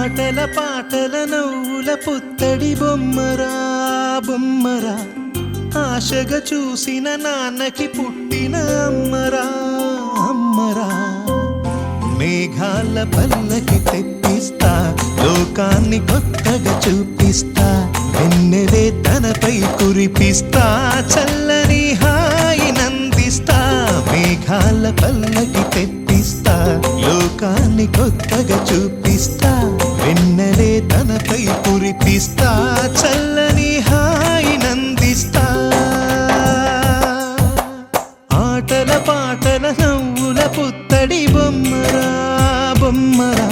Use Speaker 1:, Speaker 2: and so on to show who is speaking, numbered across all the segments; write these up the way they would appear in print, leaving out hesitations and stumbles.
Speaker 1: ఆటల పాటల నవ్వుల పుత్తడి బొమ్మరా బొమ్మరా, ఆశగా చూసిన నాన్నకి పుట్టిన అమ్మరా అమ్మరా. మేఘాల పల్లకి తెప్పిస్తా, లోకాన్ని కొత్తగా చూపిస్తా, వెన్నెలే తనపై కురిపిస్తా, చల్లని హాయి నందిస్తా. మేఘాల పల్లకి తెప్పిస్తా, లోకాన్ని కొత్తగా చూపిస్తా, వెన్నెలే తనపై కురిపిస్తా, చల్లని హాయి నందిస్తా. ఆటల పాటల నవ్వుల పుత్తడి బొమ్మరా బొమ్మరా,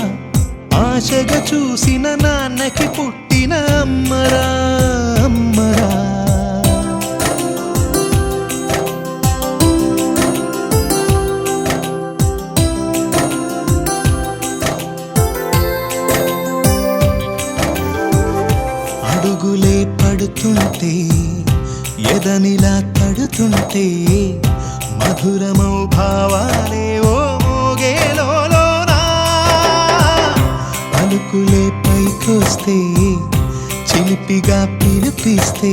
Speaker 1: ఆశగా చూసిన నాన్నకి పుట్టిన అమ్మరా అమ్మరా. అడుగులే పడుతుంటే ఎదనిలా తడుతుంటే, మధురమౌ భావాలే ఓ మోగేలోనా. పలుకులే పైకొస్తే చిలిపిగా పిలిపిస్తే,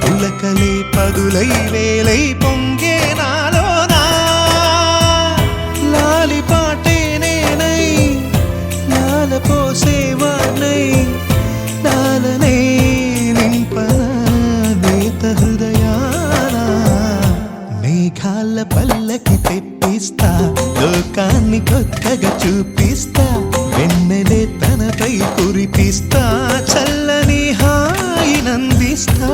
Speaker 1: పులకలే పదులై వేలై పొంగే నాలోనా. లాలి పాటే నేనై లాల పోసేవాణ్ణై, లాలనే నింపనేత హృదయాన. మేఘాల పల్లకి తెప్పిస్తా, లోకాన్ని కొత్తగా చూపిస్తా, వెన్నెలే తనపై కురిపిస్తా, చల్లని హాయి నందిస్తా.